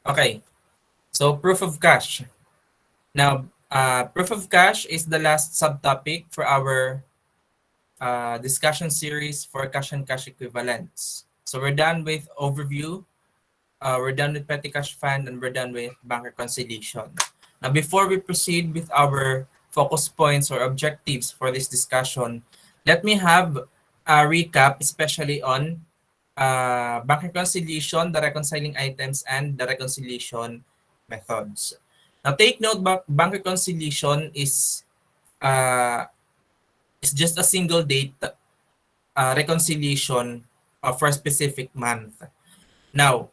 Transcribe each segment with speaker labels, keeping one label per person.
Speaker 1: Okay, so proof of cash. Now, proof of cash is the last subtopic for our discussion series for cash and cash equivalents. So we're done with overview, we're done with petty cash fund, and we're done with bank reconciliation. Now, before we proceed with our focus points or objectives for this discussion, let me have a recap, especially on bank reconciliation, the reconciling items, and the reconciliation methods. Now, take note, bank reconciliation uh, is just a single date reconciliation for a specific month. Now,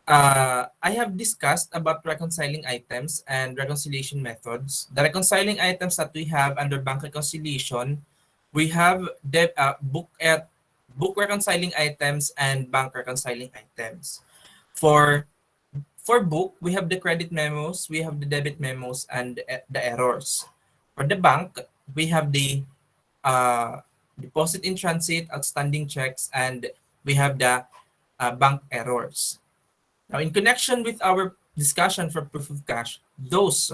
Speaker 1: I have discussed about reconciling items and reconciliation methods. The reconciling items that we have under bank reconciliation, we have book reconciling items and bank reconciling items. For for book, we have the credit memos, we have the debit memos, and the errors. For the bank, we have the uh, deposit in transit, outstanding checks, and we have the bank errors. Now, in connection with our discussion for proof of cash, those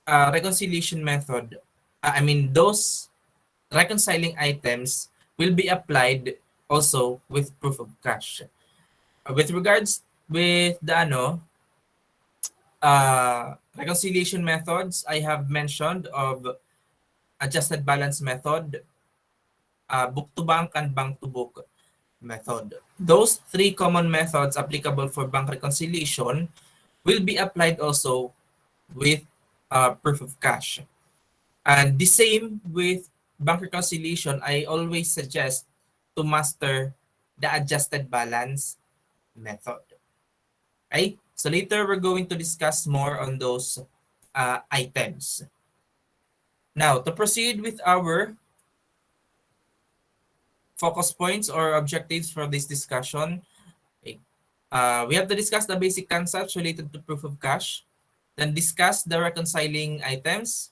Speaker 1: reconciliation method, those reconciling items will be applied also with proof of cash. With regards with the reconciliation methods, I have mentioned of adjusted balance method, book to bank, and bank to book method. Those three common methods applicable for bank reconciliation will be applied also with proof of cash. And the same with bank reconciliation, I always suggest to master the adjusted balance method. Okay? So later we're going to discuss more on those items. Now, to proceed with our focus points or objectives for this discussion, okay, we have to discuss the basic concepts related to proof of cash, then discuss the reconciling items,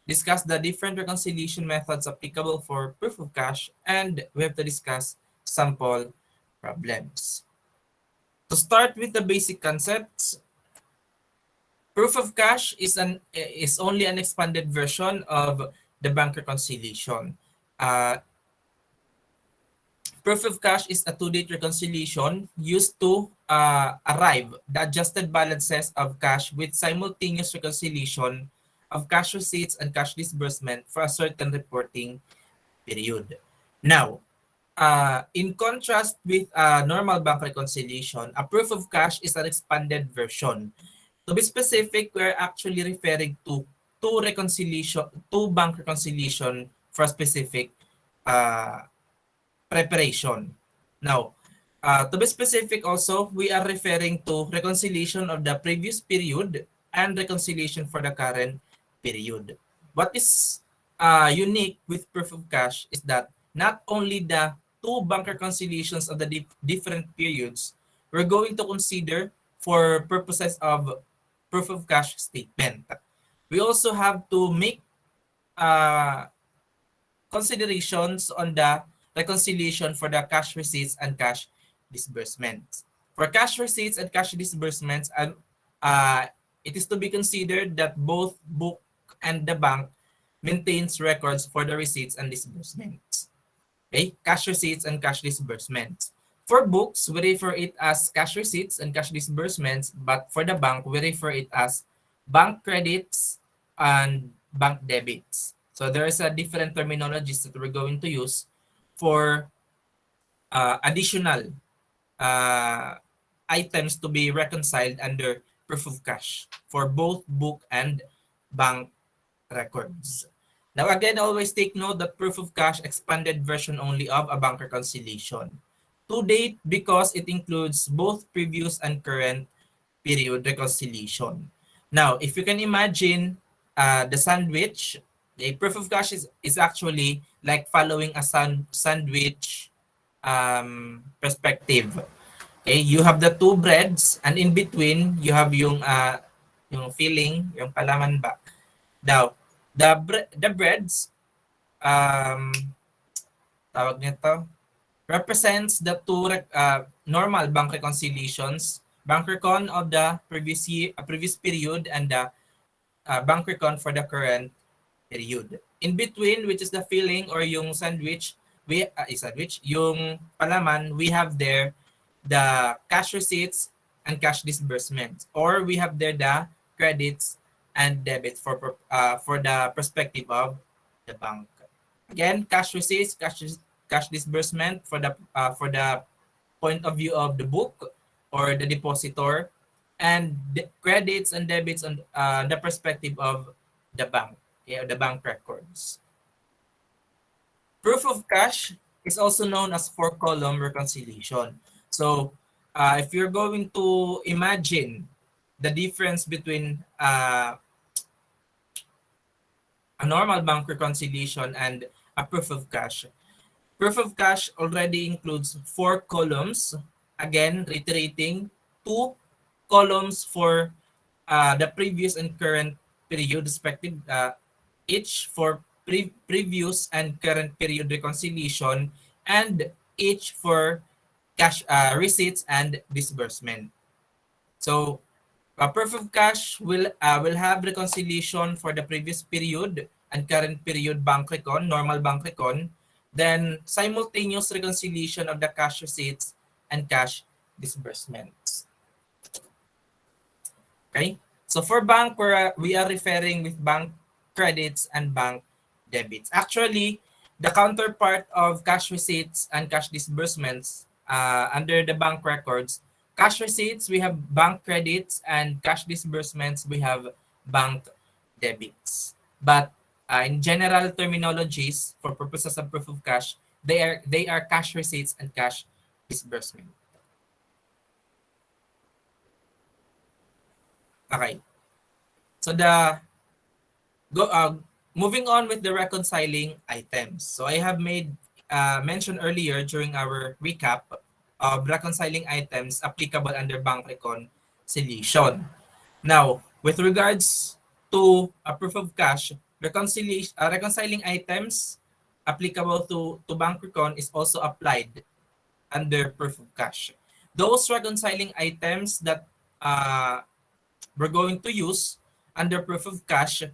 Speaker 1: discuss the different reconciliation methods applicable for proof of cash, and we have to discuss sample problems. To start with the basic concepts, proof of cash is only an expanded version of the bank reconciliation. Proof of cash is a two-date reconciliation used to arrive the adjusted balances of cash with simultaneous reconciliation of cash receipts and cash disbursement for a certain reporting period. Now, in contrast with normal bank reconciliation, a proof of cash is an expanded version. To be specific, we're actually referring to two bank reconciliation for a specific preparation. Now, to be specific also, we are referring to reconciliation of the previous period and reconciliation for the current period. What is unique with proof of cash is that not only the two bank reconciliations of the different periods, we're going to consider for purposes of proof of cash statement. We also have to make considerations on the reconciliation for the cash receipts and cash disbursements. For cash receipts and cash disbursements, it is to be considered that both book and the bank maintains records for the receipts and disbursements. Okay, cash receipts and cash disbursements. For books, we refer it as cash receipts and cash disbursements, but for the bank, we refer it as bank credits and bank debits. So there is a different terminologies that we're going to use for additional items to be reconciled under proof of cash for both book and bank records. Now again, always take note that proof of cash expanded version only of a bank reconciliation. To date, because it includes both previous and current period reconciliation. Now, if you can imagine the sandwich, the proof of cash is actually like following a sandwich perspective. Okay, you have the two breads and in between you have yung filling, yung palaman ba. Now, the breads tawag nito represents the two normal bank reconciliations bank recon of the previous period, and the bank recon for the current period. In between, which is the filling or yung sandwich, yung palaman, we have there the cash receipts and cash disbursements, or we have there the credits and debits for the perspective of the bank. Again, cash receipts, cash disbursement for the point of view of the book or the depositor, and credits and debits on the perspective of the bank, the bank records. Proof of cash is also known as four-column reconciliation. So, if you're going to imagine the difference between a normal bank reconciliation and a proof of cash, proof of cash already includes four columns. Again, reiterating, two columns for the previous and current period, respective, each for previous and current period reconciliation, and each for cash receipts and disbursement. So, proof of cash will have reconciliation for the previous period and current period bank recon, normal bank recon, then simultaneous reconciliation of the cash receipts and cash disbursements. Okay? So for bank, we are referring with bank credits and bank debits. Actually, the counterpart of cash receipts and cash disbursements under the bank records, cash receipts, we have bank credits, and cash disbursements, we have bank debits. But in general terminologies, for purposes of proof of cash, they are cash receipts and cash disbursement. Okay. So moving on with the reconciling items. So I have made mention earlier during our recap of reconciling items applicable under bank reconciliation. Now, with regards to a proof of cash, reconciling items applicable to bank recon is also applied under proof of cash. Those reconciling items that we're going to use under proof of cash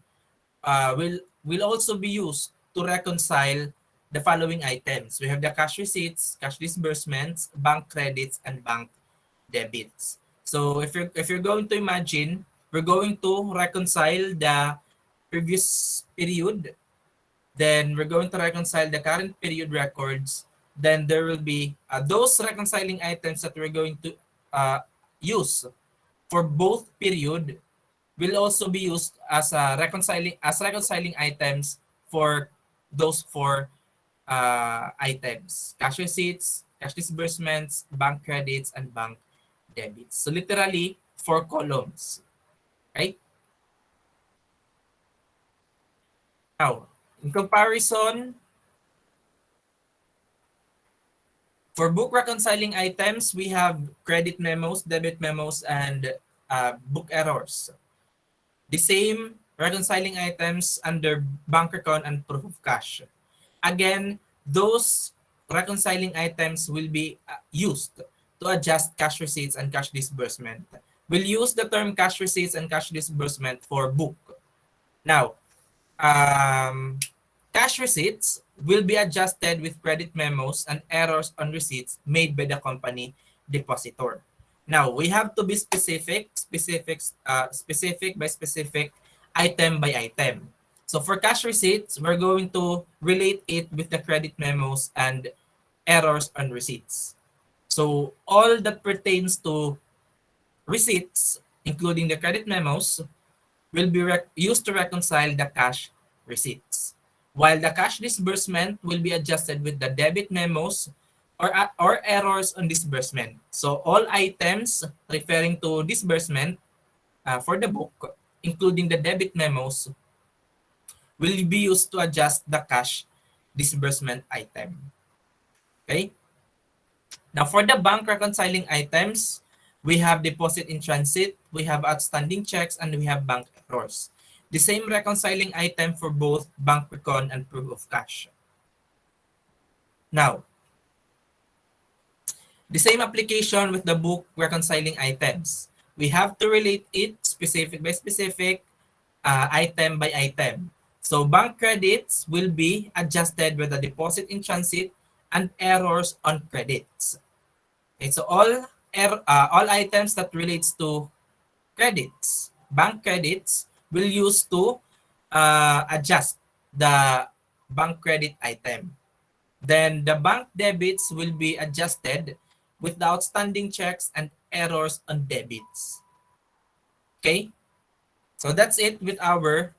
Speaker 1: will also be used to reconcile the following items. We have the cash receipts, cash disbursements, bank credits, and bank debits. So if you're going to imagine, we're going to reconcile the previous period, then we're going to reconcile the current period records, then there will be those reconciling items that we're going to use for both period will also be used as reconciling items for those four items: cash receipts, cash disbursements, bank credits, and bank debits. So literally, four columns. Right? Now, in comparison, for book reconciling items, we have credit memos, debit memos, and book errors. The same reconciling items under bank recon and proof of cash. Again, those reconciling items will be used to adjust cash receipts and cash disbursement. We'll use the term cash receipts and cash disbursement for book. Now, cash receipts will be adjusted with credit memos and errors on receipts made by the company depositor. Now, we have to be specific by specific, item by item. So for cash receipts, we're going to relate it with the credit memos and errors on receipts. So all that pertains to receipts, including the credit memos, will be used to reconcile the cash receipts, while the cash disbursement will be adjusted with the debit memos or errors on disbursement. So all items referring to disbursement for the book, including the debit memos, will be used to adjust the cash disbursement item. Okay? Now for the bank reconciling items, we have deposit in transit, we have outstanding checks, and we have bank errors. The same reconciling item for both bank recon and proof of cash. Now, The same application with the book reconciling items. We have to relate it specific by specific, item by item. So bank credits will be adjusted with the deposit in transit and errors on credits. Okay, so all items that relates to credits, bank credits, will use to adjust the bank credit item. Then the bank debits will be adjusted with the outstanding checks and errors on debits. Okay, so that's it with our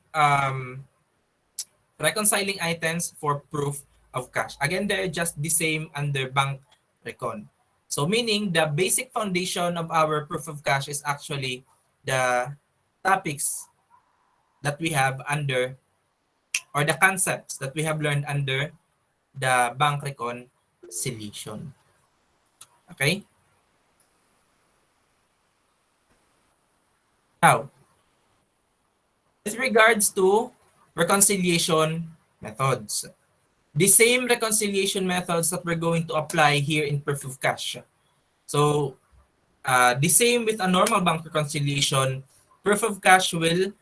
Speaker 1: reconciling items for proof of cash. Again, they're just the same under bank recon. So meaning the basic foundation of our proof of cash is actually the topics that we have under, or the concepts that we have learned under the bank reconciliation. Okay? Now, with regards to reconciliation methods, the same reconciliation methods that we're going to apply here in proof of cash. So, the same with a normal bank reconciliation, proof of cash will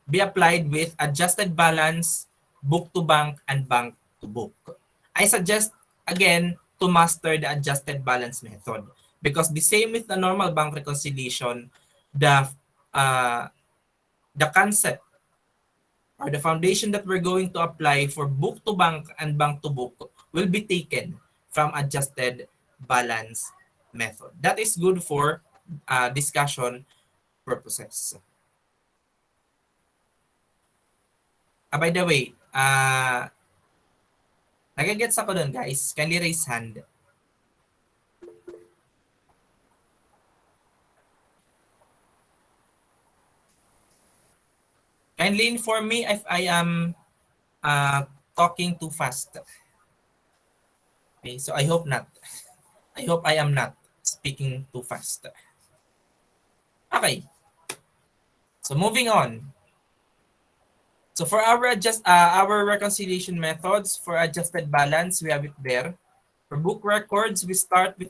Speaker 1: be applied with adjusted balance, book to bank, and bank to book. I suggest, again, to master the adjusted balance method because the same with the normal bank reconciliation, the uh, the concept or the foundation that we're going to apply for book to bank and bank to book will be taken from adjusted balance method. That is good for discussion purposes. By the way, nagagets ako dun, guys. Kindly raise hand. Kindly inform me if I am talking too fast. Okay, so I hope not. I hope I am not speaking too fast. Okay. So moving on. So for our reconciliation methods for adjusted balance, we have it there. For book records, we start with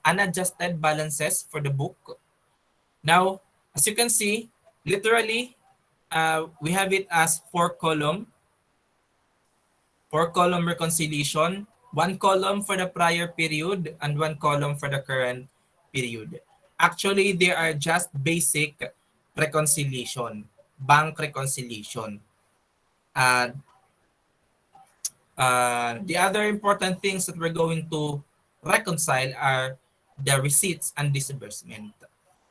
Speaker 1: unadjusted balances for the book. Now, as you can see, literally, we have it as four-column reconciliation, one column for the prior period and one column for the current period. Actually, they are just basic reconciliation, bank reconciliation. The other important things that we're going to reconcile are the receipts and disbursement.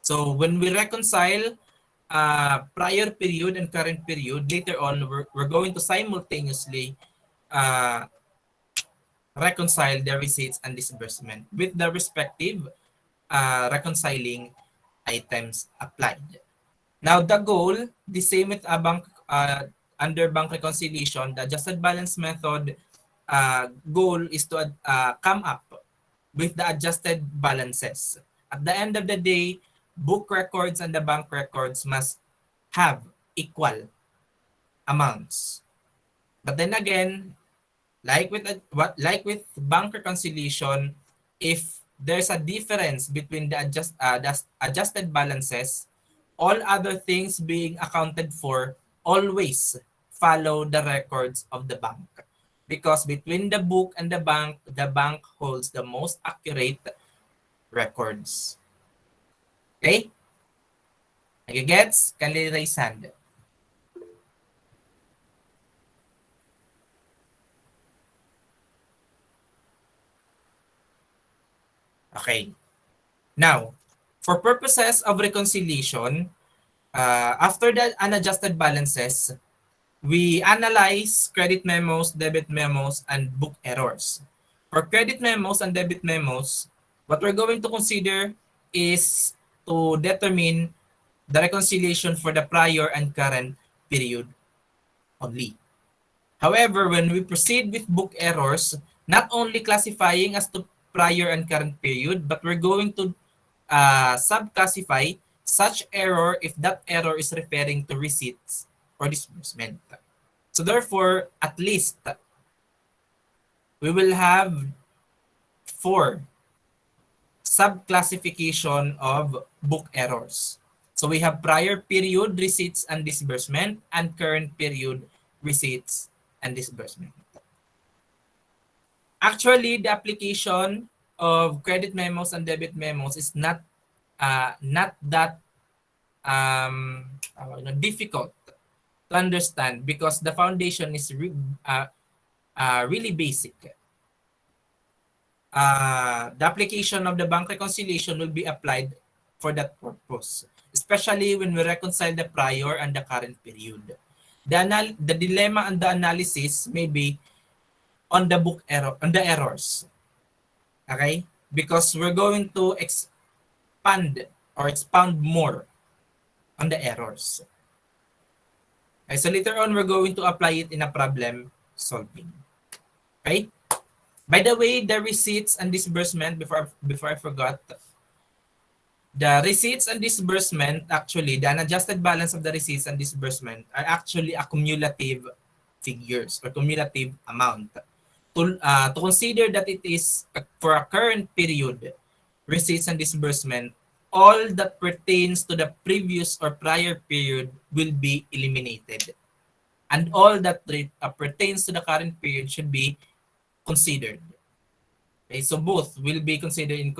Speaker 1: So when we reconcile prior period and current period, later on, we're going to simultaneously reconcile the receipts and disbursement with the respective reconciling items applied. Now, the goal, the same with a bank, under bank reconciliation, the adjusted balance method goal is to come up with the adjusted balances. At the end of the day, book records and the bank records must have equal amounts. But then again, like with bank reconciliation, if there's a difference between the adjusted balances, all other things being accounted for, always follow the records of the bank. Because between the book and the bank holds the most accurate records. Okay? Nagigets? Kindly raise hand. Okay. Now, for purposes of reconciliation, after the unadjusted balances, we analyze credit memos, debit memos, and book errors. For credit memos and debit memos, what we're going to consider is to determine the reconciliation for the prior and current period only. However, when we proceed with book errors, not only classifying as to prior and current period, but we're going to subclassify such error if that error is referring to receipts or disbursement. So therefore, at least we will have 4 subclassification of book errors. So we have prior period receipts and disbursement and current period receipts and disbursement. Actually, the application of credit memos and debit memos is not that difficult to understand because the foundation is really basic. The application of the bank reconciliation will be applied for that purpose, especially when we reconcile the prior and the current period. The dilemma and the analysis may be on the book error, on the errors. Okay? Because we're going to expand or expound more on the errors. Okay, so later on, we're going to apply it in a problem solving. Okay? By the way, the receipts and disbursement, before I forgot, the receipts and disbursement, actually, the unadjusted balance of the receipts and disbursement are actually a cumulative figures or cumulative amount. To consider that it is for a current period, receipts and disbursement, all that pertains to the previous or prior period will be eliminated. And all that pertains to the current period should be considered. Okay, so both will be considered in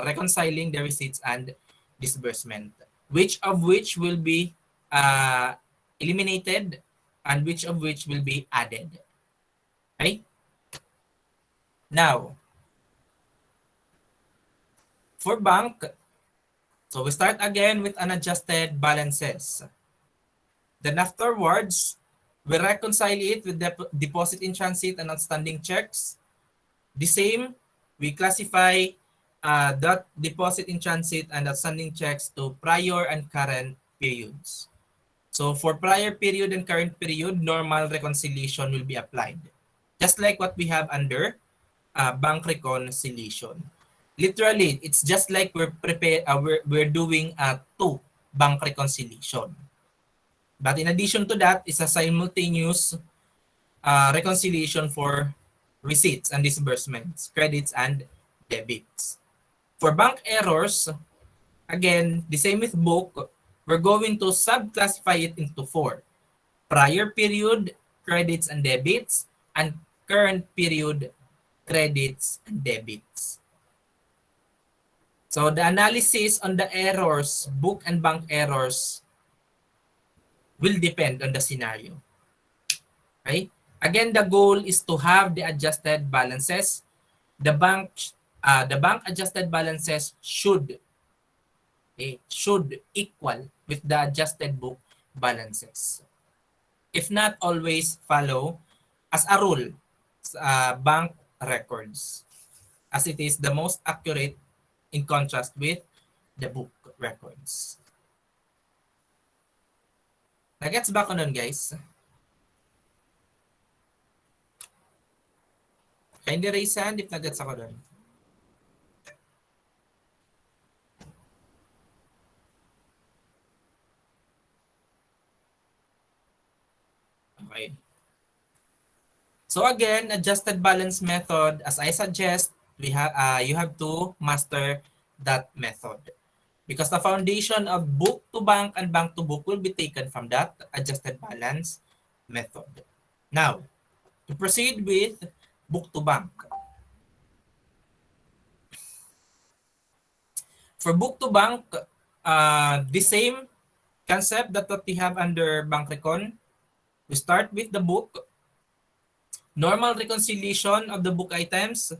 Speaker 1: reconciling the receipts and disbursement, which will be eliminated and which of which will be added. Okay? Now, for bank, so we start again with unadjusted balances. Then afterwards, we reconcile it with the deposit in transit and outstanding checks. The same, we classify that deposit in transit and outstanding checks to prior and current periods. So for prior period and current period, normal reconciliation will be applied. Just like what we have under bank reconciliation. Literally, it's just like we're doing two bank reconciliation. But in addition to that, it's a simultaneous reconciliation for receipts and disbursements, credits and debits. For bank errors, again, the same with book, we're going to subclassify it into four. Prior period, credits and debits, and current period, credits and debits. So the analysis on the errors, book and bank errors, will depend on the scenario. Okay? Again, the goal is to have the adjusted balances. The bank adjusted balances should equal with the adjusted book balances. If not, always follow as a rule bank records, as it is the most accurate in contrast with the book records. Nagets ba ko nun, guys? Kindly raise hand if nagets ako nun. Okay. So again, adjusted balance method, as I suggest, you have to master that method. Because the foundation of book to bank and bank to book will be taken from that adjusted balance method. Now, to proceed with book to bank. For book to bank, the same concept that what we have under bank recon. We start with the book. Normal reconciliation of the book items.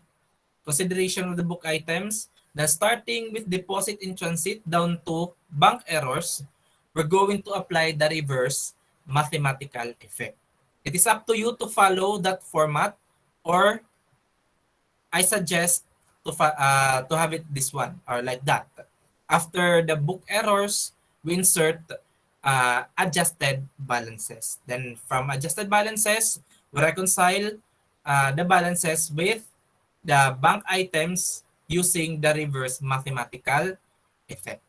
Speaker 1: Consideration of the book items. Then starting with deposit in transit down to bank errors, we're going to apply the reverse mathematical effect. It is up to you to follow that format, or I suggest to have it this one or like that. After the book errors, we insert adjusted balances. Then from adjusted balances, we reconcile the balances with the bank items using the reverse mathematical effect.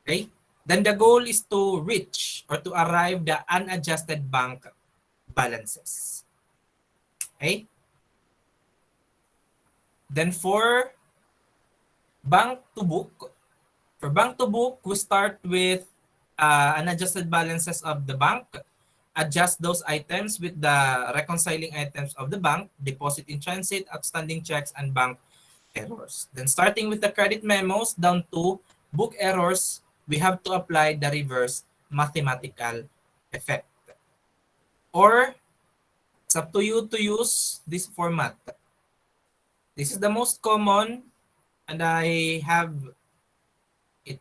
Speaker 1: Okay? Then the goal is to reach or to arrive the unadjusted bank balances. Okay? Then for Bank to book. For bank to book, we start with unadjusted balances of the bank, adjust those items with the reconciling items of the bank, deposit in transit, outstanding checks, and bank errors. Then starting with the credit memos down to book errors, we have to apply the reverse mathematical effect. Or it's up to you to use this format. This is the most common, and I have it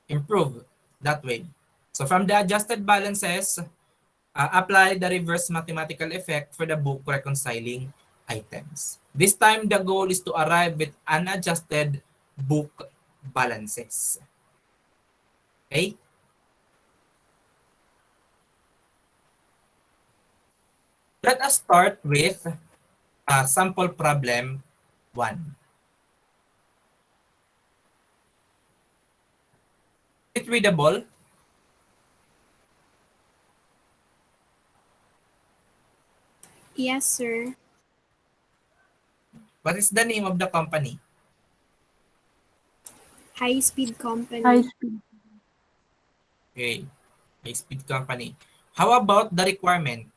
Speaker 1: improved that way. So from the adjusted balances, apply the reverse mathematical effect for the book reconciling items. This time, the goal is to arrive with unadjusted book balances. Okay? Let us start with sample problem 1. Is it readable?
Speaker 2: Yes, sir.
Speaker 1: What is the name of the company?
Speaker 2: High Speed
Speaker 3: High
Speaker 2: Company.
Speaker 3: speed.
Speaker 1: Okay. High Speed Company. How about the requirement?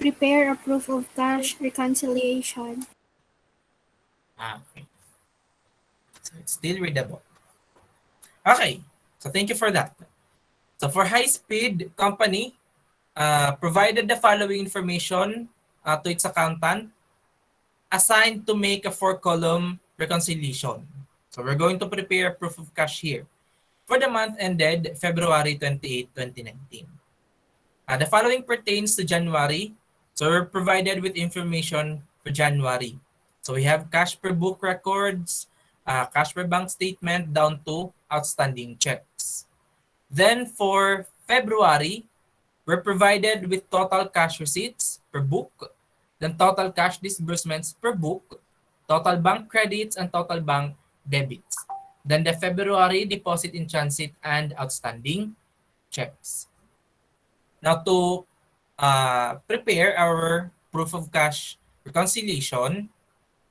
Speaker 2: Prepare a proof of cash reconciliation.
Speaker 1: Okay. So it's still readable. Okay. So thank you for that. So for High Speed Company, provided the following information to its accountant, assigned to make a 4-column reconciliation. So we're going to prepare a proof of cash here for the month ended February 28, 2019. The following pertains to January. So we're provided with information for January. So we have cash per book records, cash per bank statement down to outstanding checks. Then for February, we're provided with total cash receipts per book, then total cash disbursements per book, total bank credits, and total bank debits. Then the February deposit in transit and outstanding checks. Now to prepare our proof of cash reconciliation,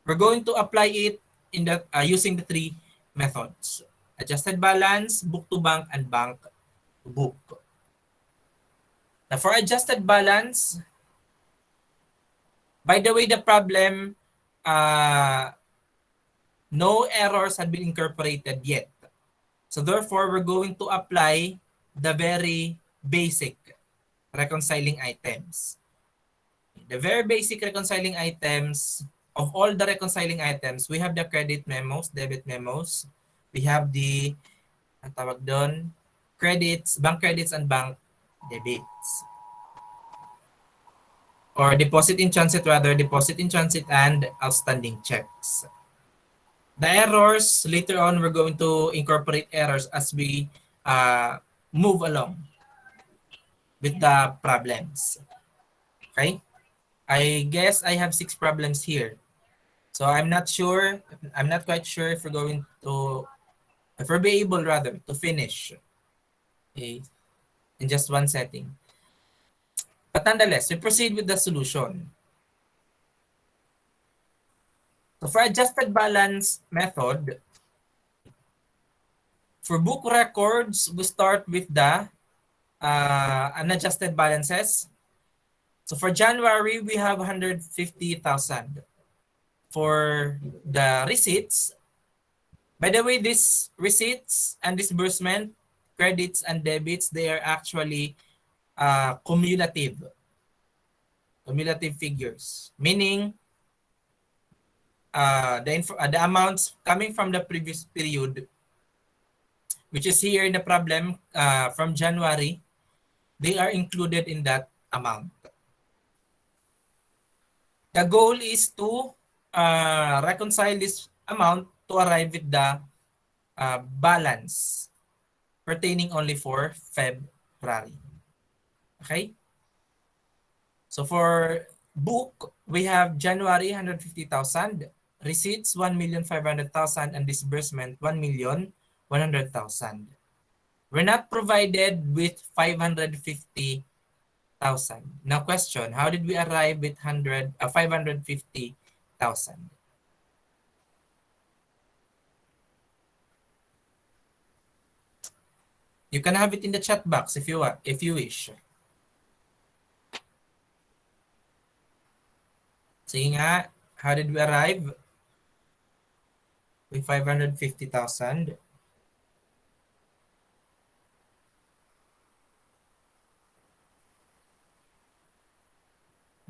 Speaker 1: we're going to apply it in the using the 3 methods: adjusted balance, book to bank, and bank to book. Now for adjusted balance, by the way, the problem, no errors had been incorporated yet. So therefore, we're going to apply the very basic reconciling items. The very basic reconciling items, of all the reconciling items, we have the credit memos, debit memos. We have the, ang tawag doon, credits, bank credits, and bank debits. Or deposit in transit rather, deposit in transit and outstanding checks. The errors, later on, we're going to incorporate errors as we move along with the problems. Okay? I guess I have 6 problems here. So I'm not quite sure if we'll be able rather to finish, okay, in just one setting. But nonetheless, we proceed with the solution. So for adjusted balance method, for book records, we start with the unadjusted balances. So for January, we have 150,000. For the receipts, by the way, these receipts and disbursement, credits and debits, they are actually cumulative figures, meaning the amounts coming from the previous period, which is here in the problem from January, they are included in that amount. The goal is to reconcile this amount to arrive with the balance pertaining only for February. Okay? So for book, we have January 150,000, receipts 1,500,000, and disbursement 1,100,000. We're not provided with 550 Now question, how did we arrive with 550,000? You can have it in the chat box if you want, if you wish. Sige nga, how did we arrive with 550,000?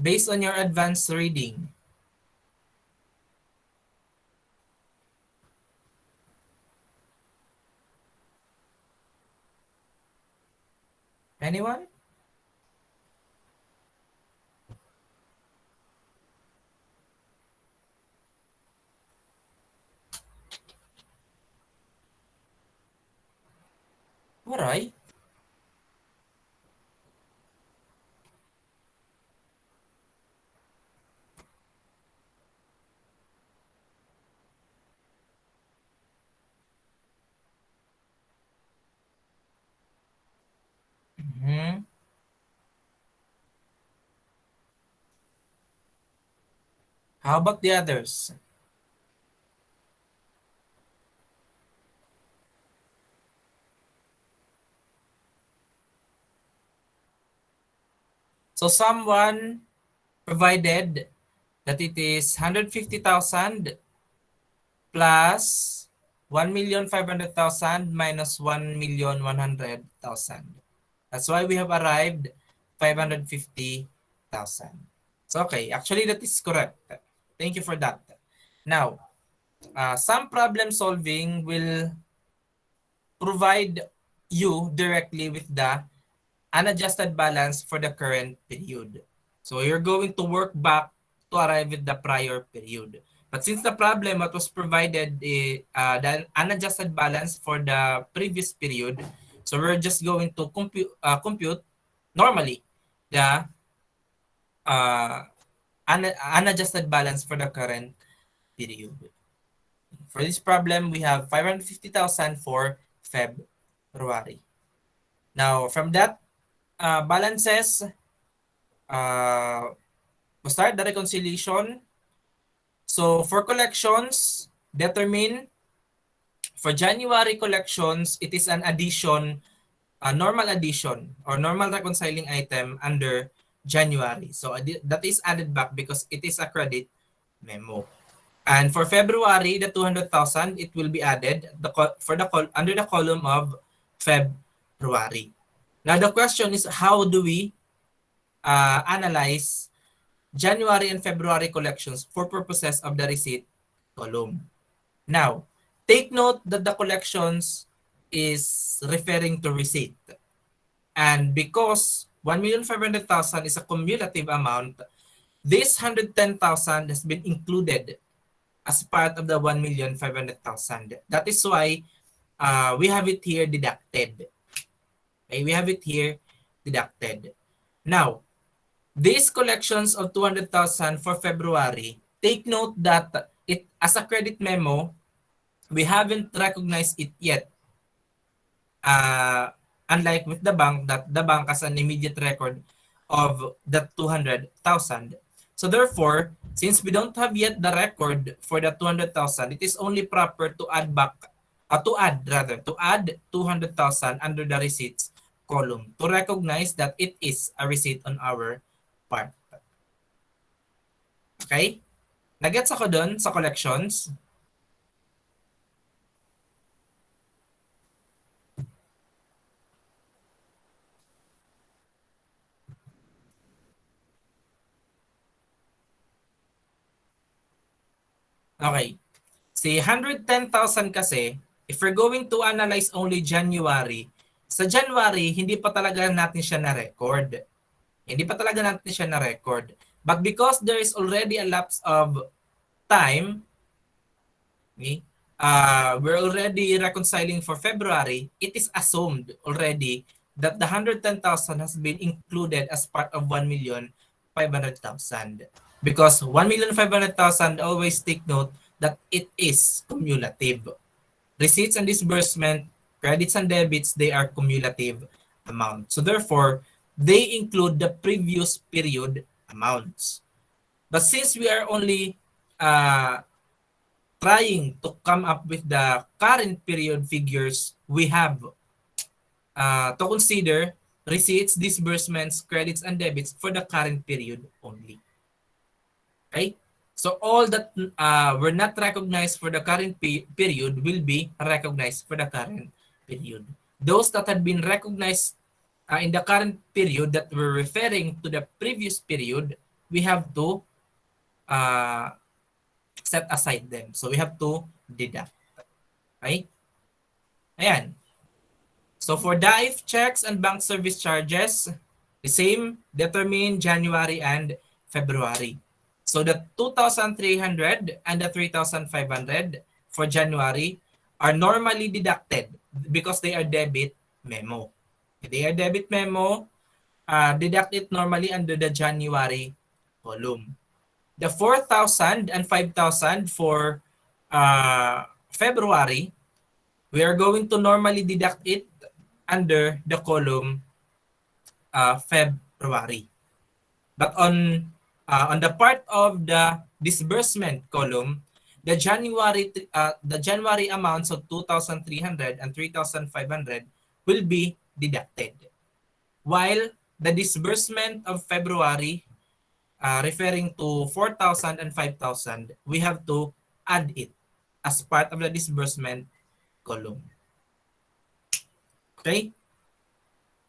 Speaker 1: Based on your advanced reading. Anyone? Alright. Mm-hmm. How about the others? So someone provided that it is 150,000 plus 1,500,000 minus 1,100,000. That's why we have arrived 550,000. So okay, actually that is correct. Thank you for that. Now, some problem solving will provide you directly with the unadjusted balance for the current period. So you're going to work back to arrive at the prior period. But since the problem what was provided the unadjusted balance for the previous period, so we're just going to compute normally the uh, unadjusted balance for the current period. For this problem, we have 550,000 for February. Now, from that balances, we'll start the reconciliation. So, for collections, determine for January collections, it is an addition, a normal addition or normal reconciling item under January. So, that is added back because it is a credit memo. And for February, the 200,000, it will be added under the column of February. Now, the question is, how do we analyze January and February collections for purposes of the receipt column? Now, take note that the collections is referring to receipt. And because 1,500,000 is a cumulative amount, this 110,000 has been included as part of the 1,500,000. That is why we have it here deducted. Okay, we have it here deducted. Now, these collections of 200,000 for February, take note that it as a credit memo, we haven't recognized it yet. Unlike with the bank, that the bank has an immediate record of the 200,000. So therefore, since we don't have yet the record for the 200,000, it is only proper to add 200,000 under the receipts column to recognize that it is a receipt on our part. Okay? Nagets ako dun sa collections. Okay. Si 110,000 kasi, if we're going to analyze only January, sa January, hindi pa talaga natin siya na-record. Hindi pa talaga natin siya na-record. But because there is already a lapse of time, okay, we're already reconciling for February, it is assumed already that the 110,000 has been included as part of 1,500,000. Because 1,500,000, always take note that it is cumulative. Receipts and disbursement, credits and debits, they are cumulative amount. So therefore, they include the previous period amounts. But since we are only trying to come up with the current period figures, we have to consider receipts, disbursements, credits, and debits for the current period only. Okay? So all that were not recognized for the current period will be recognized for the current period. Those that had been recognized in the current period that were referring to the previous period, we have to uh, set aside them. So we have to deduct. Okay? Ayan. So for DAIF checks and bank service charges, the same, determine January and February. So the 2,300 and the 3,500 for January are normally deducted because they are debit memo. If they are debit memo, deduct it normally under the January column. The 4,000 and 5,000 for February, we are going to normally deduct it under the column February. But on the part of the disbursement column, the January amounts of 2,300 and 3,500 will be deducted, while the disbursement of February, referring to 4,000 and 5,000, we have to add it as part of the disbursement column. Okay?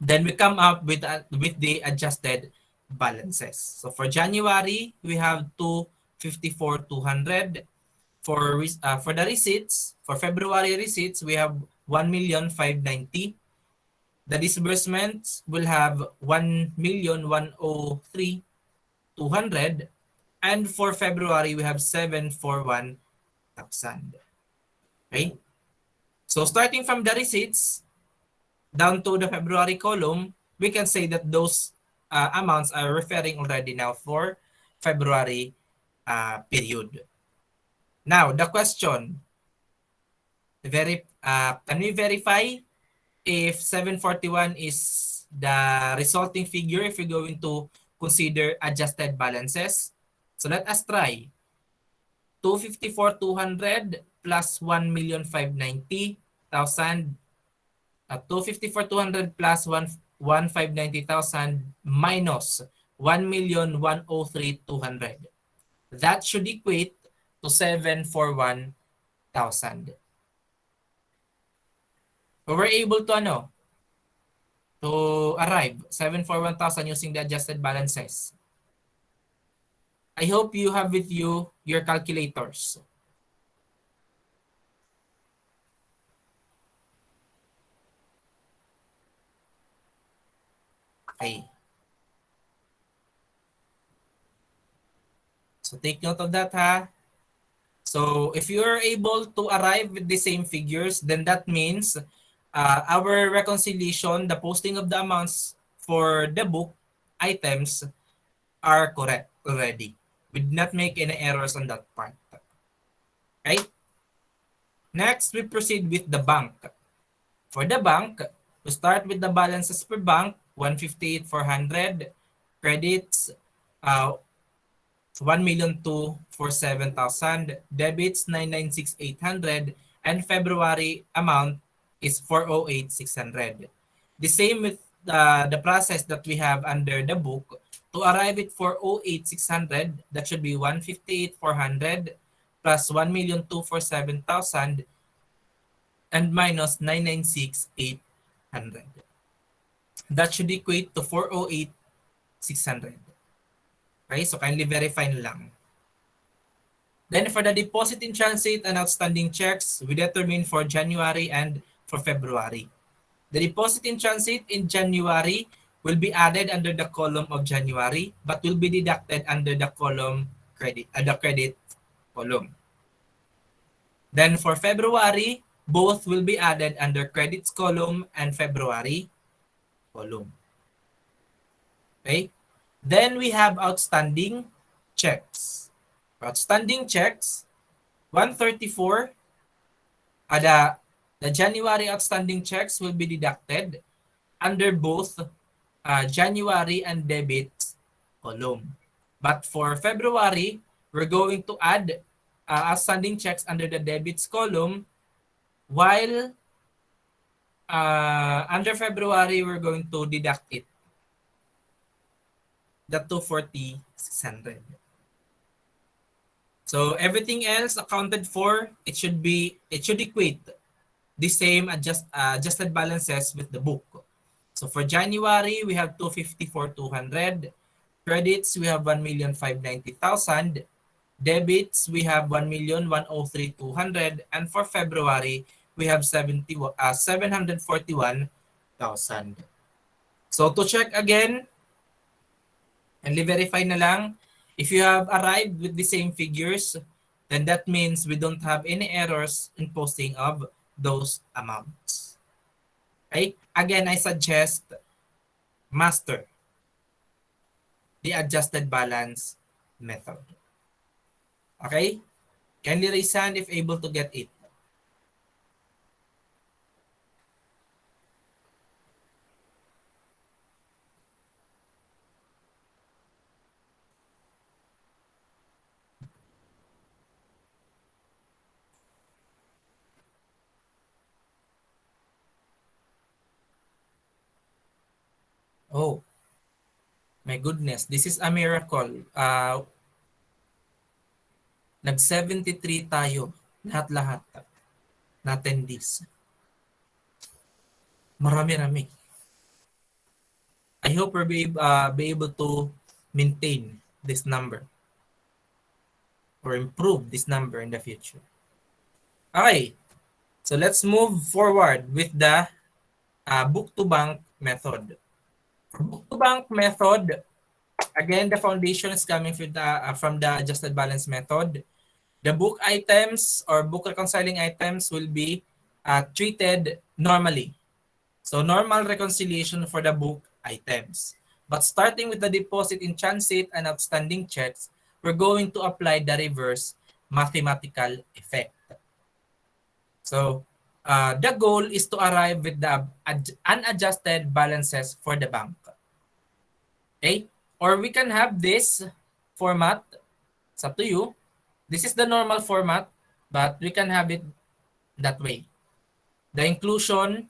Speaker 1: Then we come up with the adjusted balances. So for January, we have 254,200. For the receipts, for February receipts, we have 1,590,000. The disbursements will have 1,103,200. And for February, we have 741,000. Okay? So starting from the receipts down to the February column, we can say that those amounts are referring already now for February period. Now, the question, can we verify if 741 is the resulting figure if we're going to consider adjusted balances? So let us try. 254,200 plus 1,590,000. 254,200 plus 1,590,000 minus 1,103,200. That should equate to 741,000. So we're able to arrive 741,000 using the adjusted balances. I hope you have with you your calculators. Okay. So take note of that, ha. So if you are able to arrive with the same figures, then that means our reconciliation, the posting of the amounts for the book items are correct already. We did not make any errors on that part. Okay? Next, we proceed with the bank. For the bank, we start with the balances per bank, 158,400, credits, 1,247,000, debits 996,800, and February amount is 408,600. The same with the process that we have under the book. To arrive at 408,600, that should be 158,400 plus 1,247,000 and minus 996,800. That should equate to 408,600. Okay, so kindly verify na lang. Then for the deposit in transit and outstanding checks, we determine for January and for February. The deposit in transit in January will be added under the column of January, but will be deducted under the column credit, the credit column. Then for February, both will be added under credits column and February column. Okay? Then we have outstanding checks. For outstanding checks, 134, the January outstanding checks will be deducted under both January and debits column. But for February, we're going to add outstanding checks under the debits column, while under February, we're going to deduct it, the 240,600. So everything else accounted for, it should equate the same adjusted balances with the book. So for January, we have 254,200. Credits, we have 1,590,000. Debits, we have 1,103,200. And for February, we have 741,000. So to check again, and verify na lang, if you have arrived with the same figures, then that means we don't have any errors in posting of those amounts. Okay? Again, I suggest master the adjusted balance method. Okay? Kindly raise hand if able to get it. Oh, my goodness. This is a miracle. Nag-73 tayo. Lahat-lahat. Na attendees. Marami-rami. I hope we'll be able to maintain this number or improve this number in the future. Okay. So let's move forward with the book-to-bank method. For book-to-bank method, again, the foundation is coming from the adjusted balance method. The book items or book reconciling items will be treated normally. So normal reconciliation for the book items. But starting with the deposit in transit and outstanding checks, we're going to apply the reverse mathematical effect. So the goal is to arrive with the unadjusted balances for the bank. Okay? Or we can have this format. It's up to you. This is the normal format, but we can have it that way. The inclusion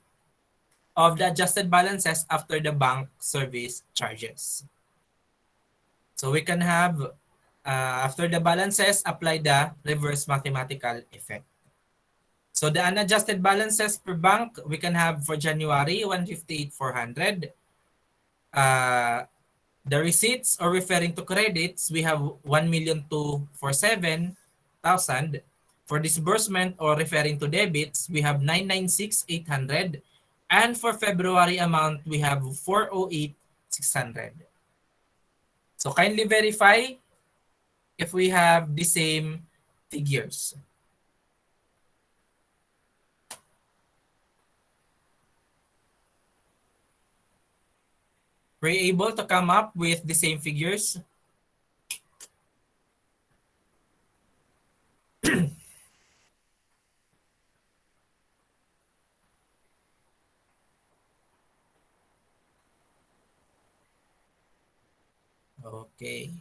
Speaker 1: of the adjusted balances after the bank service charges. So we can have, after the balances, apply the reverse mathematical effect. So the unadjusted balances per bank, we can have for January, 158,400. The receipts or referring to credits, we have 1,247,000. For disbursement or referring to debits, we have 996,800. And for February amount, we have 408,600. So kindly verify if we have the same figures. Were you able to come up with the same figures? Okay.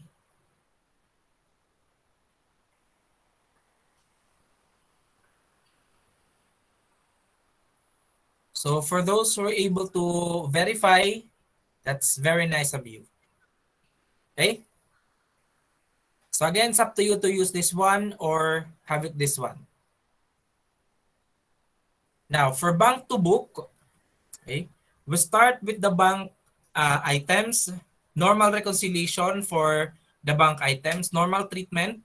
Speaker 1: So for those who are able to verify, that's very nice of you. Okay? So again, it's up to you to use this one or have it this one. Now, for bank to book, okay, we start with the bank items, normal reconciliation for the bank items, normal treatment,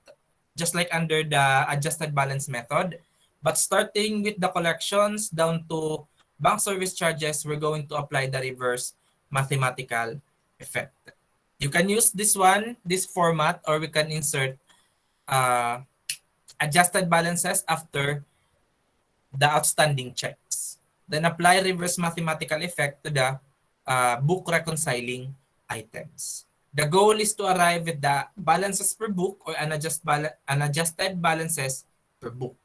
Speaker 1: just like under the adjusted balance method. But starting with the collections down to bank service charges, we're going to apply the reverse mathematical effect. You can use this one, this format, or we can insert adjusted balances after the outstanding checks. Then apply reverse mathematical effect to the book reconciling items. The goal is to arrive at the balances per book or unadjusted balances per book.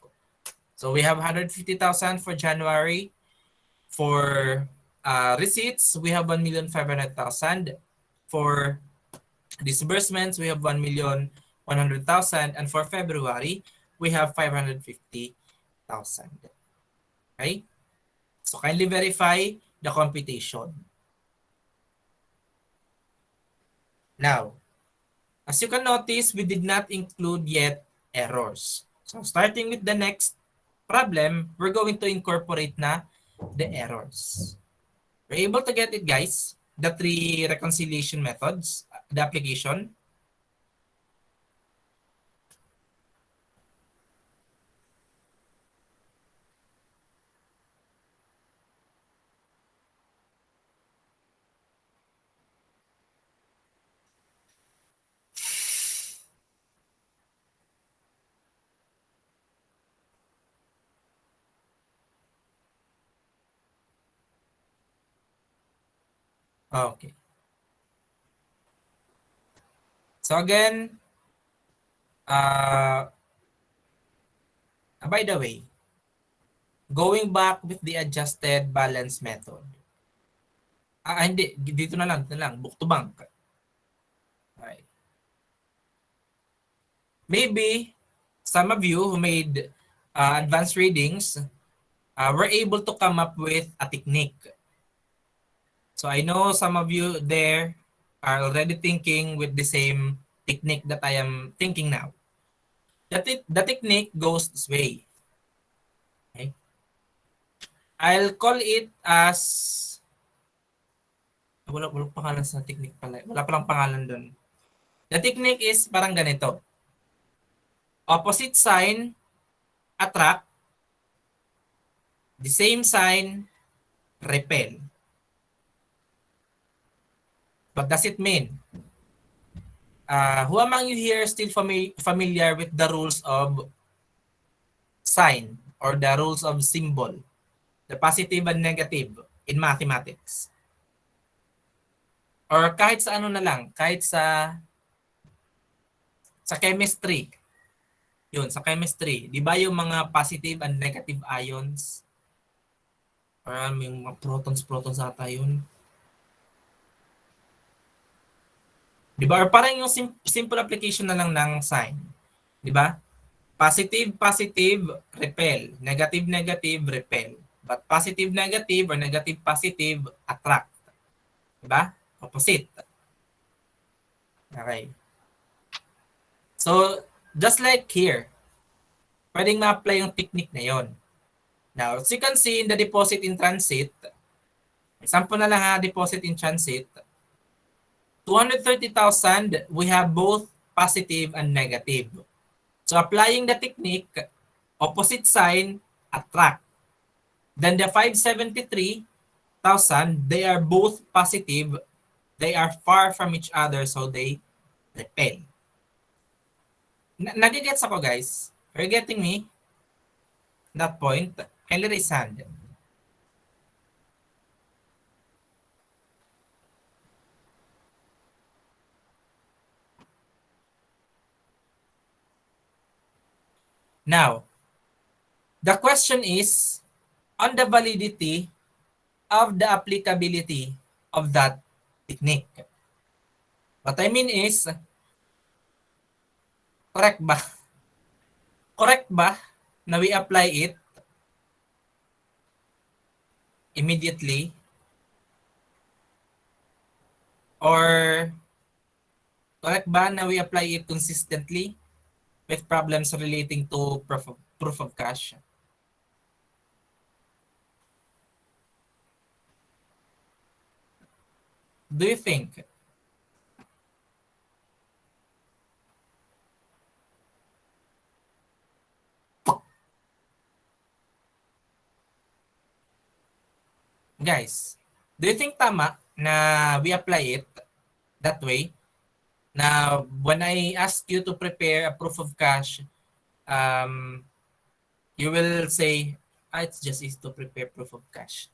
Speaker 1: So we have 150,000 for January. For Receipts, we have 1,500,000. For disbursements, we have 1,100,000. And for February, we have 550,000. Okay? So kindly verify the computation. Now, as you can notice, we did not include yet errors. So starting with the next problem, we're going to incorporate na the errors. We're able to get it, guys? The three reconciliation methods, the application. Okay. So again, by the way, going back with the adjusted balance method. Hindi. Dito na lang. Book to bank. Okay. Maybe some of you who made advanced readings were able to come up with a technique. So I know some of you there are already thinking with the same technique that I am thinking now. The technique goes this way. Okay? I'll call it as... Walang pangalan sa technique pala. Wala palang pangalan dun. The technique is parang ganito. Opposite sign, attract. The same sign, repel. What does it mean? Who among you here still familiar with the rules of sign or the rules of symbol? The positive and negative in mathematics? Or kahit sa ano na lang, kahit sa chemistry. Yun, sa chemistry. Di ba yung mga positive and negative ions? Or yung mga protons ata yun. Di ba? Or parang yung simple application na lang ng sign. Di ba? Positive, positive, repel. Negative, negative, repel. But positive, negative, or negative, positive, attract. Di ba? Opposite. Okay. So, just like here, pwedeng ma-apply yung technique na yon. Now, as you can see in the deposit in transit, example na lang ha, deposit in transit, 230,000, we have both positive and negative. So, applying the technique, opposite sign, attract. Then the 573,000, they are both positive. They are far from each other, so they repel. Nagigets ako, guys? Are you getting me? That point? Kindly raise hand. Now, the question is on the validity of the applicability of that technique. What I mean is, correct ba? Correct ba na we apply it immediately? Or correct ba na we apply it consistently with problems relating to proof of cash? Do you think? Guys, do you think tama na we apply it that way? Now, when I ask you to prepare a proof of cash, you will say, it's just easy to prepare proof of cash.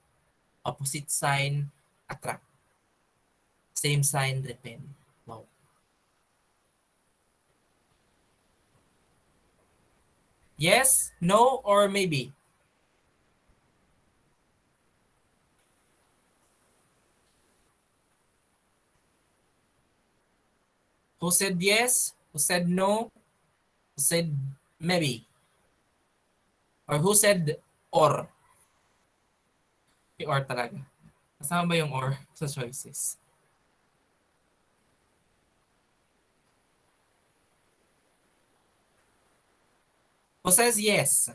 Speaker 1: Opposite sign, attract. Same sign, repel. Wow. Yes, no, or maybe? Who said yes? Who said no? Who said maybe? Or who said or? May or talaga. Kasama ba yung or sa choices? Who says yes?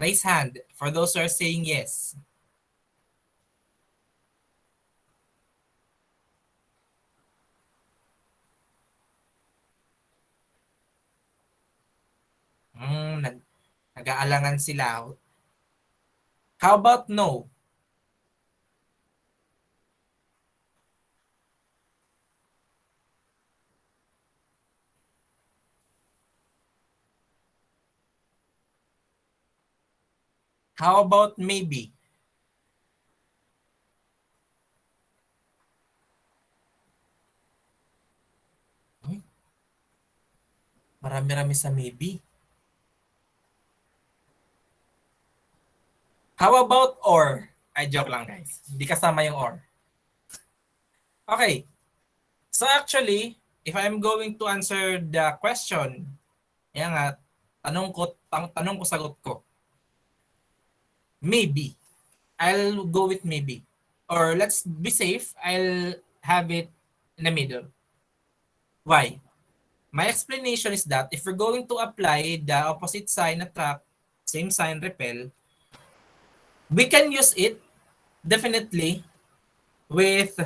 Speaker 1: Raise hand for those who are saying yes. Nag-aalangan sila. How about no? How about maybe? Uy, marami-rami sa maybe. How about or? Ay, joke lang guys. Hindi kasama yung or. Okay. So actually, if I'm going to answer the question, yan nga, tanong ko, sagot ko. Maybe. I'll go with maybe. Or let's be safe, I'll have it in the middle. Why? My explanation is that if we're going to apply the opposite sign attract, same sign repel, we can use it definitely with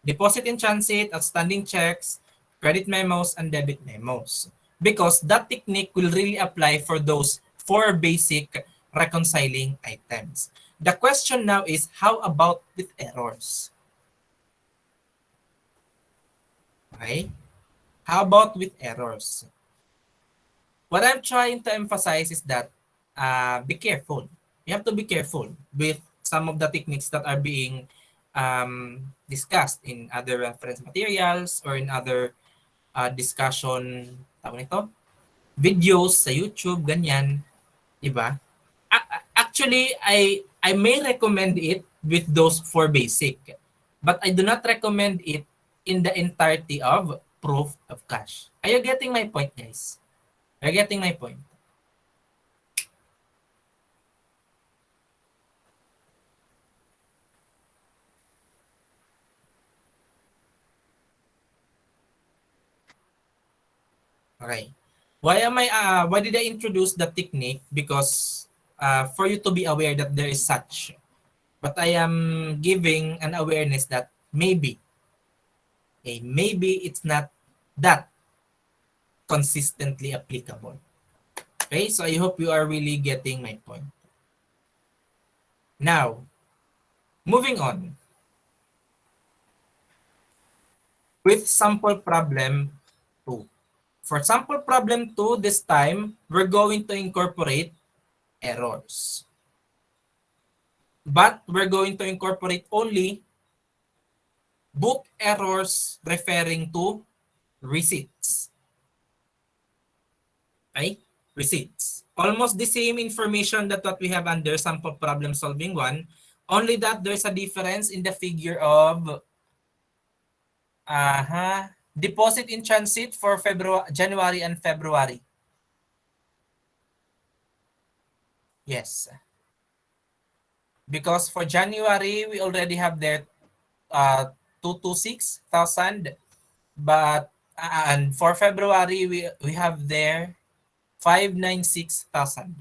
Speaker 1: deposit in transit, outstanding checks, credit memos, and debit memos. Because that technique will really apply for those four basic reconciling items. The question now is, how about with errors? Okay? How about with errors? What I'm trying to emphasize is that be careful. You have to be careful with some of the techniques that are being discussed in other reference materials or in other discussion, tawag nito, videos sa YouTube, ganyan, diba? Actually, I may recommend it with those four basic, but I do not recommend it in the entirety of proof of cash. Are you getting my point, guys? Are you getting my point? Okay. Why did I introduce the technique? Because for you to be aware that there is such. But I am giving an awareness that maybe it's not that consistently applicable. Okay, so I hope you are really getting my point. Now, moving on. With sample problem 2. For sample problem 2, this time, we're going to incorporate errors. But we're going to incorporate only book errors referring to receipts. Okay? Receipts. Almost the same information that what we have under sample problem solving 1, only that there's a difference in the figure of deposit in transit for January and February. Yes. Because for January, we already have there 226,000. But and for February, we have there 596,000.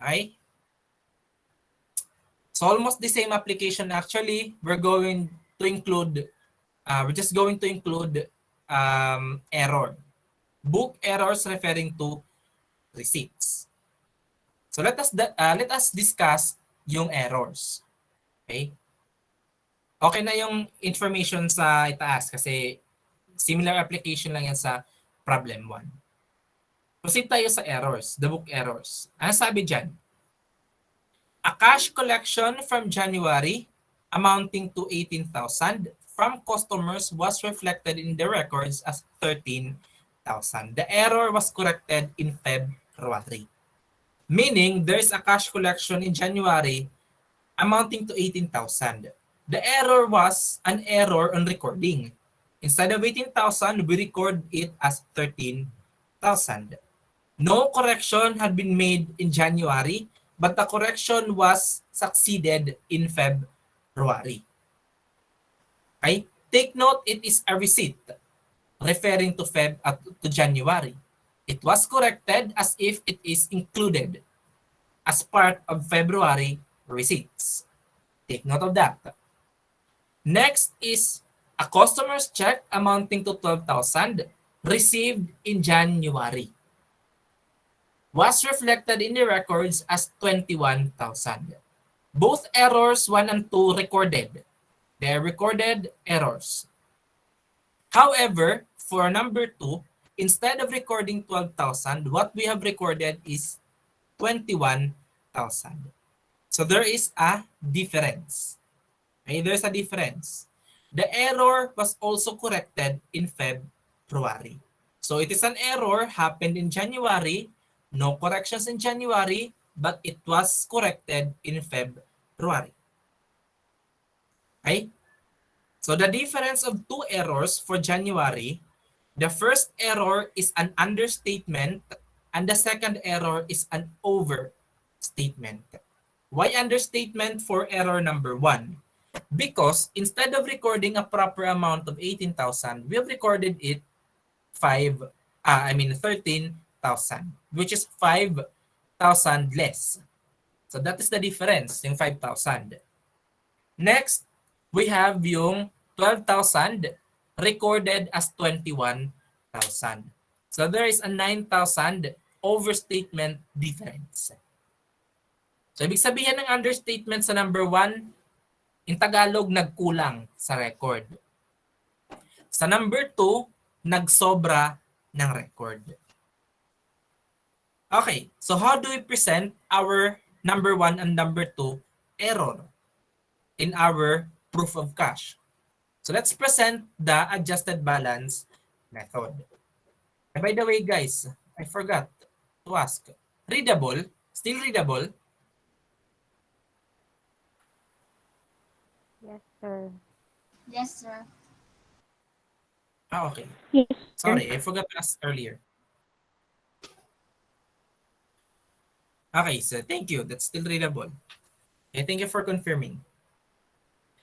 Speaker 1: Okay? So almost the same application. Actually, we're going to include, we're just going to include error. Book errors referring to receipts. So let us discuss yung errors. Okay? Okay na yung information sa itaas kasi similar application lang yan sa problem 1. Proceed tayo sa errors, the book errors. Ano sabi dyan? A cash collection from January amounting to 18,000 from customers was reflected in the records as 13,000. The error was corrected in February. Meaning, there's a cash collection in January amounting to 18,000. The error was an error on recording. Instead of 18,000, we record it as 13,000. No correction had been made in January, but the correction was succeeded in February. Okay? Take note, it is a receipt referring to to January. It was corrected as if it is included as part of February receipts. Take note of that. Next is a customer's check amounting to 12,000 received in January was reflected in the records as 21,000. Both errors 1 and 2 recorded. They are recorded errors. However, for number 2, instead of recording 12,000, what we have recorded is 21,000. So there is a difference. Okay, there's a difference. The error was also corrected in February. So it is an error happened in January, no corrections in January, but it was corrected in February. Okay? So the difference of two errors for January, the first error is an understatement and the second error is an overstatement. Why understatement for error number 1? Because instead of recording a proper amount of 18,000, we have recorded it 13,000, which is 5,000 less. So that is the difference, yung 5,000. Next, we have yung 12,000 recorded as 21,000. So there is a 9,000 overstatement difference. So ibig sabihin ng understatement sa number 1, in Tagalog, nagkulang sa record. Sa number 2, nagsobra ng record. Okay, so how do we present our number 1 and number 2 error in our proof of cash? So let's present the adjusted balance method. And by the way, guys, I forgot to ask. Readable? Still readable?
Speaker 3: Yes, sir.
Speaker 2: Yes, sir.
Speaker 1: Ah, okay.
Speaker 3: Yes, sir.
Speaker 1: Sorry, I forgot to ask earlier. Okay, so thank you. That's still readable. Okay, thank you for confirming.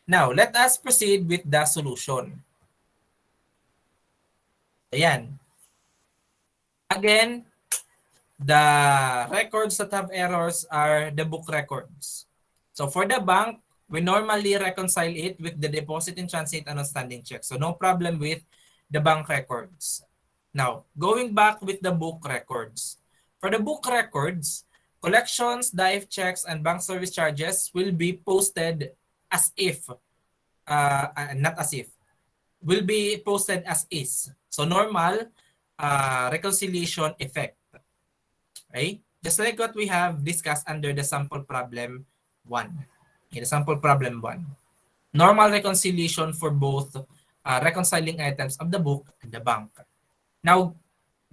Speaker 1: Now, let us proceed with the solution. Ayan. Again, the records that have errors are the book records. So for the bank, we normally reconcile it with the deposit in transit and outstanding check. So no problem with the bank records. Now, going back with the book records. For the book records, collections, DIF checks, and bank service charges will be posted as if, not as if, will be posted as is. So normal reconciliation effect. Okay? Just like what we have discussed under the sample problem 1. Okay, the sample problem 1. Normal reconciliation for both reconciling items of the book and the bank. Now,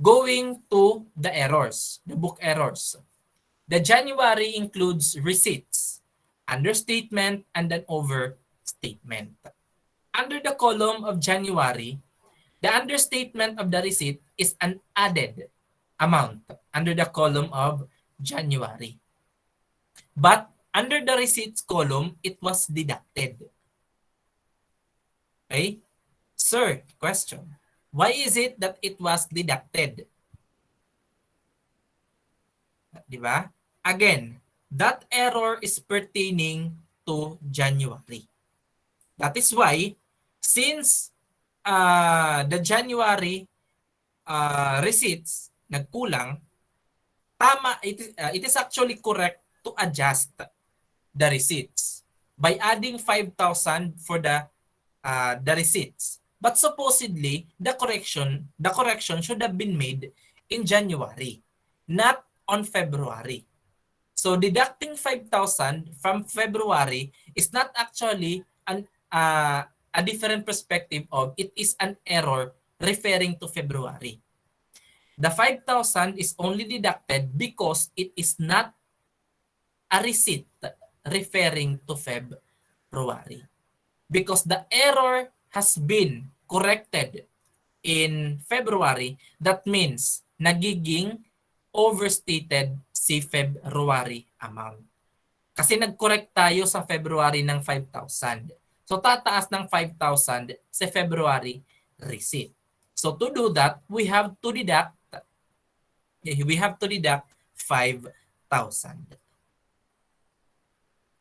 Speaker 1: going to the errors, the book errors. The January includes receipts, understatement, and an overstatement. Under the column of January, the understatement of the receipt is an added amount under the column of January. But under the receipts column, it was deducted. Okay? Sir, question. Why is it that it was deducted? Diba? Again, that error is pertaining to January. That is why, since the January receipts nagkulang, tama, it is actually correct to adjust the receipts by adding 5,000 for the receipts. But supposedly, the correction should have been made in January, not on February. So deducting 5,000 from February is not actually a different perspective of it is an error referring to February. The 5,000 is only deducted because it is not a receipt referring to February. Because the error has been corrected in February, that means nagiging overstated si February amount. Kasi nag-correct tayo sa February ng 5,000. So tataas ng 5,000 sa February receipt. So to do that, we have to deduct 5,000.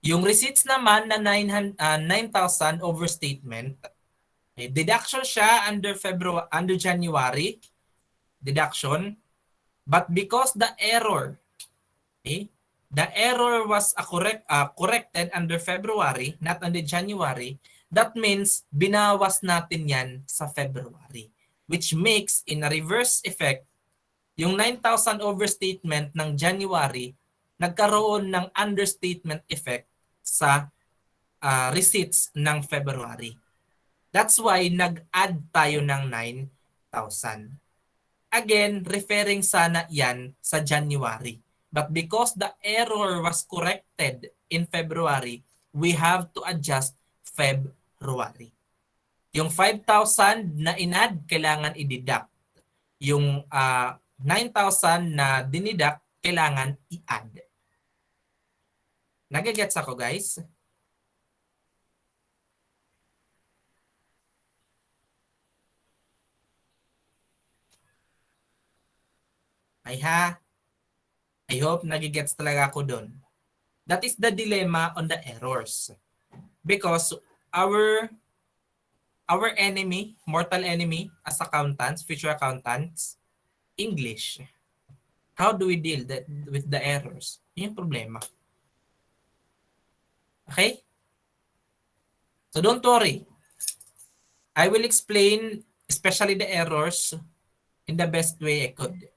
Speaker 1: Yung receipts naman na 9,000 overstatement, deduction siya under January deduction, but because the error was corrected under February, not under January, that means binawas natin yan sa February, which makes in a reverse effect yung 9,000 overstatement ng January nagkaroon ng understatement effect sa receipts ng February. That's why nag-add tayo ng 9,000. Again, referring sana yan sa January. But because the error was corrected in February, we have to adjust February. Yung 5,000 na in-add, kailangan i-deduct. Yung 9,000 na diniduct, kailangan i-add. Nagigets ako, guys? Ay ha? I hope nagigets talaga ako doon. That is the dilemma on the errors. Because our enemy, mortal enemy as accountants, future accountants, English. How do we deal with the errors? Yun yung problema. Okay? So don't worry. I will explain especially the errors in the best way I could.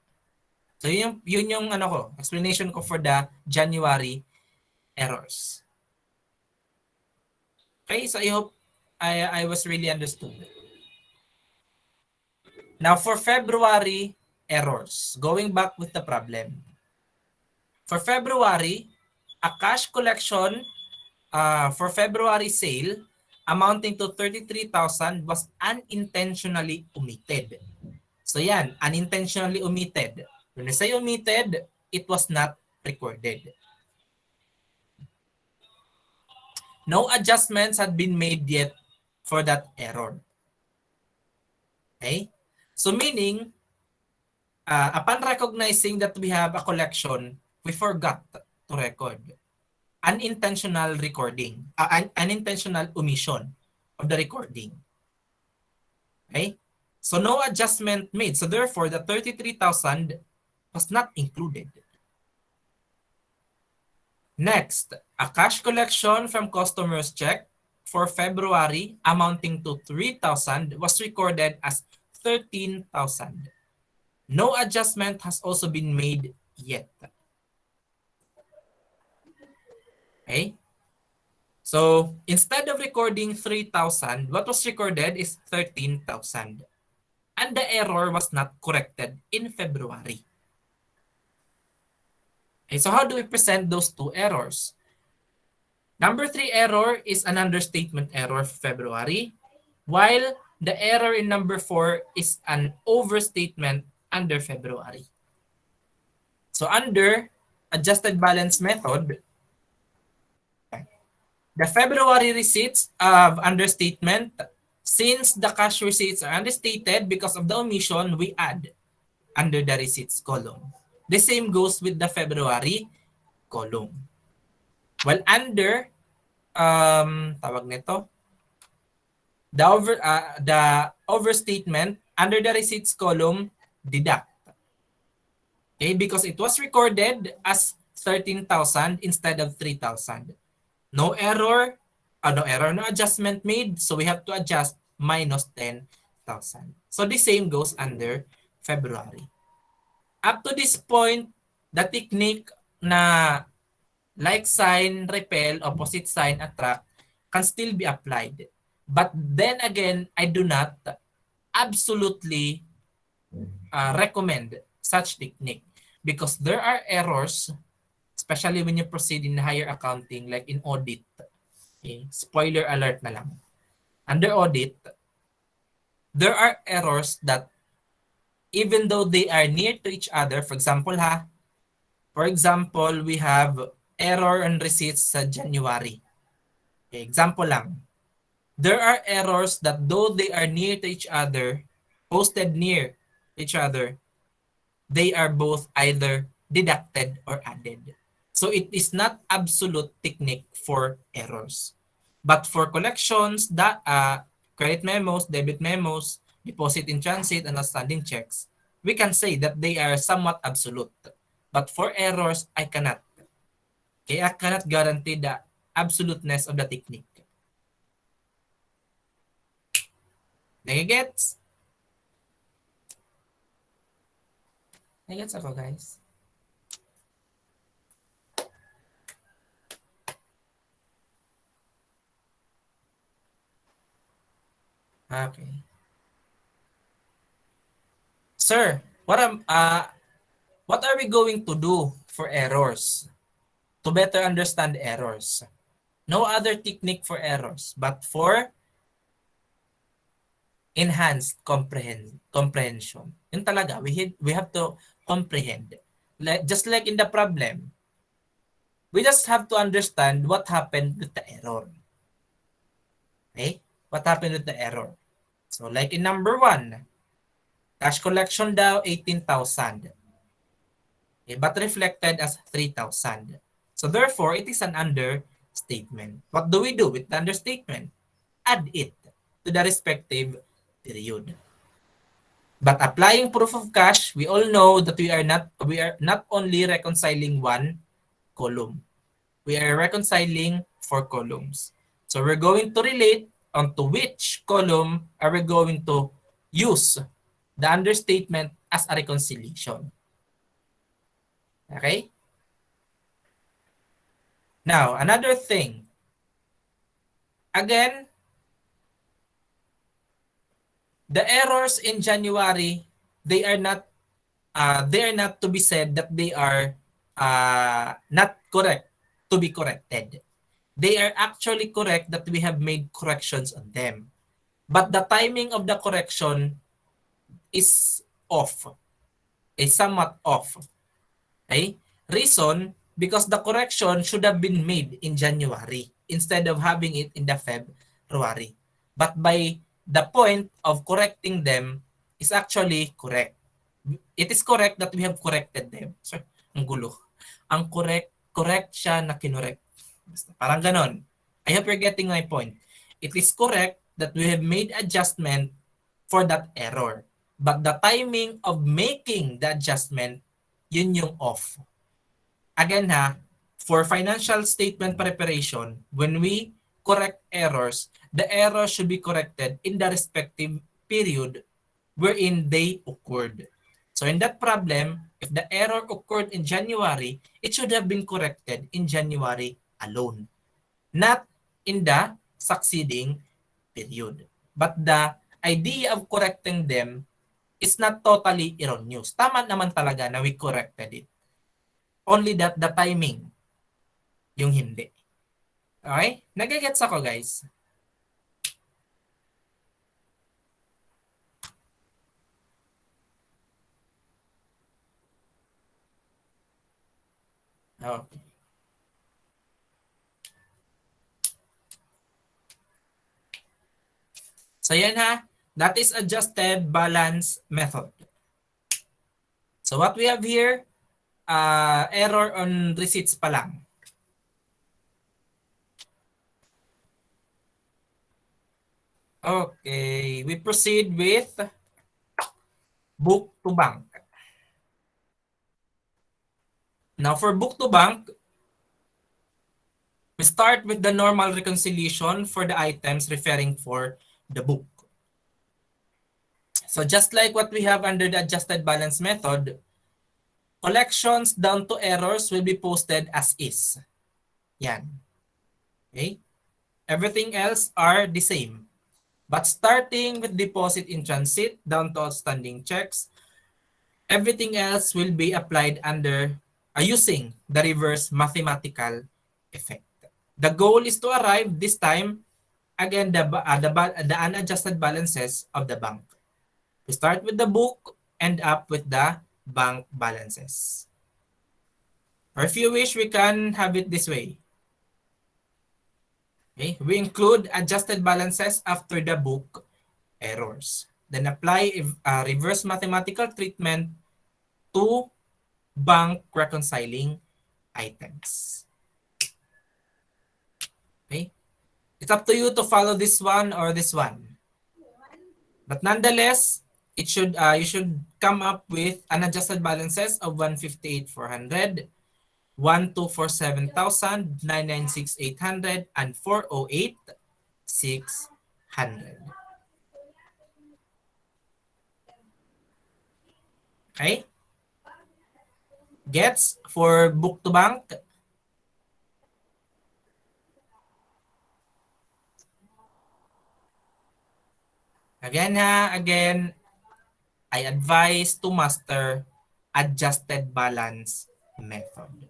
Speaker 1: So yun yung explanation ko for the January errors. Okay, so I hope I was really understood. Now for February errors, going back with the problem. For February, a cash collection for February sale amounting to 33,000 was unintentionally omitted. So yan, unintentionally omitted. When I say omitted, it was not recorded. No adjustments had been made yet for that error. Okay? So meaning, upon recognizing that we have a collection, we forgot to record. Unintentional recording, unintentional omission of the recording. Okay? So no adjustment made. So therefore, the 33,000 was not included. Next, a cash collection from customers check for February amounting to 3,000 was recorded as 13,000. No adjustment has also been made yet. Okay? So, instead of recording 3,000, what was recorded is 13,000. And the error was not corrected in February. Okay, so how do we present those two errors? Number 3 error is an understatement error for February, while the error in number 4 is an overstatement under February. So under adjusted balance method, the February receipts of understatement, since the cash receipts are understated because of the omission, we add under the receipts column. The same goes with the February column. Well, under tawag nito, the overstatement, under the receipts column, deduct. Okay, because it was recorded as 13,000 instead of 3,000. No error, no adjustment made, so we have to adjust minus 10,000. So the same goes under February. Up to this point, the technique na like sign, repel, opposite sign, attract can still be applied. But then again, I do not absolutely recommend such technique because there are errors, especially when you proceed in higher accounting like in audit. Okay? Spoiler alert na lang. Under audit, there are errors that even though they are near to each other, for example we have error on receipts sa January. Okay, example lang. There are errors that though they are near to each other, posted near each other, they are both either deducted or added. So it is not absolute technique for errors. But for collections, credit memos, debit memos, deposit in transit, and outstanding checks, we can say that they are somewhat absolute. But for errors, I cannot. Okay, I cannot guarantee the absoluteness of the technique. Nagigets? Nagigets ako, guys? Okay. Sir, what are we going to do for errors? To better understand errors. No other technique for errors, but for enhanced comprehension. Yun talaga, we have to comprehend. Just like in the problem, we just have to understand what happened with the error. Okay? What happened with the error? So like in number 1, cash collection daw 18,000. Okay, but reflected as 3,000. So therefore, it is an understatement. What do we do with the understatement? Add it to the respective period. But applying proof of cash, we all know that we are not only reconciling one column. We are reconciling 4 columns. So we're going to relate onto which column are we going to use the understatement as a reconciliation. Okay? Now, another thing. Again, the errors in January, they are not to be said that they are not correct to be corrected. They are actually correct that we have made corrections on them. But the timing of the correction is off. Is somewhat off. Okay? Reason, because the correction should have been made in January instead of having it in the February. But by the point of correcting them is actually correct. It is correct that we have corrected them. So, ang gulo. Ang correct siya na kinorek. Parang ganon. I hope you're getting my point. It is correct that we have made adjustment for that error. But the timing of making the adjustment, yun yung off. Again for financial statement preparation, when we correct errors, the error should be corrected in the respective period wherein they occurred. So in that problem, if the error occurred in January, it should have been corrected in January alone, not in the succeeding period. But the idea of correcting them is not totally erroneous. Tama naman talaga na we corrected it. Only that the timing yung hindi. Okay? Nagigets ako, guys. Okay. So yan that is adjusted balance method. So what we have here, error on receipts pa lang. Okay, we proceed with book to bank. Now for book to bank, we start with the normal reconciliation for the items referring for the book. So just like what we have under the adjusted balance method, collections down to errors will be posted as is. Yan. Okay? Everything else are the same. But starting with deposit in transit down to outstanding checks, everything else will be applied under using the reverse mathematical effect. The goal is to arrive this time again the unadjusted balances of the bank. We start with the book, end up with the bank balances. Or if you wish, we can have it this way. Okay? We include adjusted balances after the book errors. Then apply a reverse mathematical treatment to bank reconciling items. Okay? It's up to you to follow this one or this one. But nonetheless, you should come up with unadjusted balances of 158,400, 1,247,000, 996,800, and 408,600. Okay? Gets for book to bank? Again, I advise to master adjusted balance method.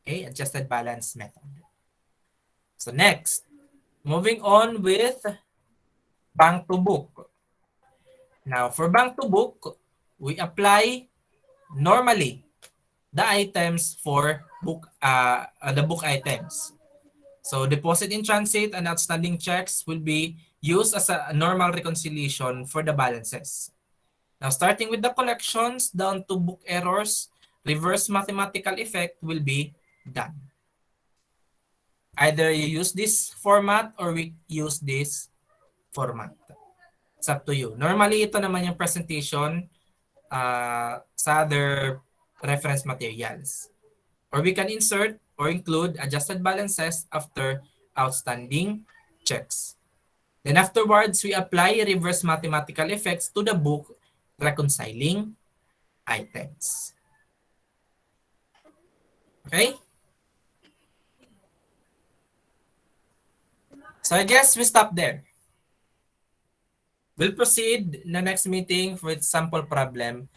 Speaker 1: Okay, adjusted balance method. So next, moving on with bank to book. Now, for bank to book, we apply normally the items for the book items. So deposit in transit and outstanding checks will be used as a normal reconciliation for the balances. Now, starting with the collections down to book errors, reverse mathematical effect will be done. Either you use this format or we use this format. It's up to you. Normally, ito naman yung presentation sa other reference materials. Or we can insert or include adjusted balances after outstanding checks. Then afterwards, we apply reverse mathematical effects to the book reconciling items. Okay? So I guess we stop there. We'll proceed in the next meeting with sample problem